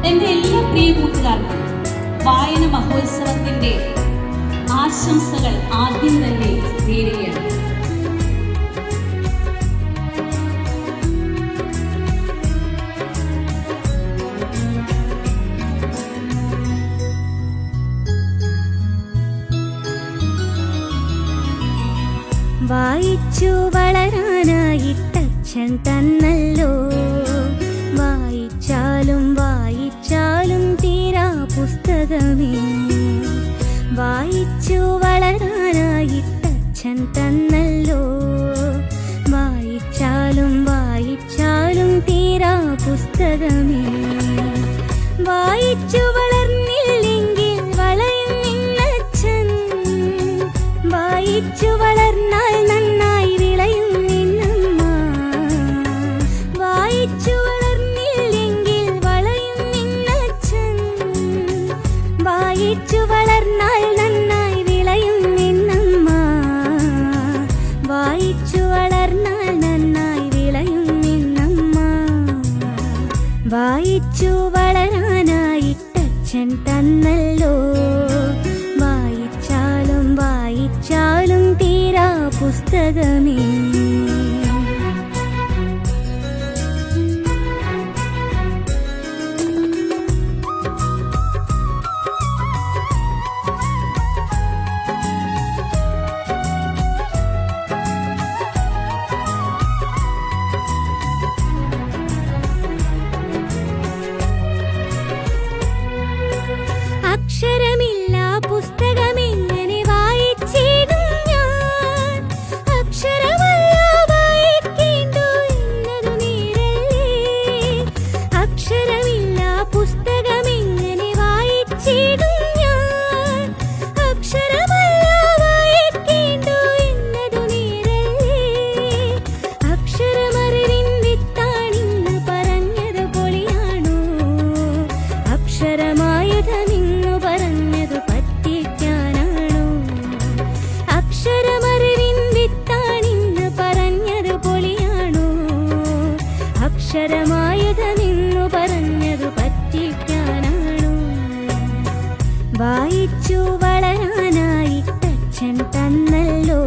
എൻ്റെ എല്ലാ പ്രിയ കൂട്ടുകാർക്കും വായന മഹോത്സവത്തിൻ്റെ ആശംസകൾ ആദ്യം തന്നെ നേരുകയാണ്. വായിച്ചു വളരാനായിട്ടച്ഛൻ തന്നല്ലോ, വായിച്ചാലും വായിച്ചാലും തീരാ പുസ്തകമേ. വായിച്ചു വളരാനായിട്ടച്ഛൻ തന്നല്ലോ, വായിച്ചാലും വായിച്ചാലും തീരാ പുസ്തകമേ. വായിച്ചു വളർന്നില്ലെങ്കിൽ വളയും നിന്നച്ഛൻ, വായിച്ചു വളർന്നാൽ നന്നായി വിളയും നിന്നമ്മ. വായിച്ചു വളർന്നില്ലെങ്കിൽ വളയും നിന്നച്ഛൻ, വായിച്ചു വളർന്നാൽ നന്നായി വിളയും നിന്നമ്മ. വായിച്ചു വളർന്നാൽ നന്നായി വിളയും നിന്നമ്മ. വായിച്ചു വളരാനായിട്ടച്ഛൻ തന്നല്ലോ, വായിച്ചാലും വായിച്ചാലും തീരാ പുസ്തകമേ. അക്ഷരമില്ല പുസ്തകമെങ്ങനെ വായിച്ചിടും ഞാൻ, അക്ഷരമല്ല വായിക്കേണ്ടു എന്നതു നേരല്ലേ. അക്ഷരമില്ല പുസ്തകമെങ്ങനെ വായിച്ചിടും ഞാൻ, അക്ഷരമല്ല വായിക്കേണ്ടു എന്നതു നേരല്ലേ. അക്ഷരമറിവിൻ വിത്താണിന്ന് പറഞ്ഞത് പൊളിയാണോ, അക്ഷരമായുധമിന്നു പറഞ്ഞതു പറ്റിക്കാനാണോ. അക്ഷരമറിവിൻ വിത്താണിന്ന് പറഞ്ഞത് പൊളിയാണോ, അക്ഷരമായുധമിന്നു പറഞ്ഞതു പറ്റിക്കാനാണോ. വായിച്ചു വളരാനായിട്ടച്ഛൻ തന്നല്ലോ,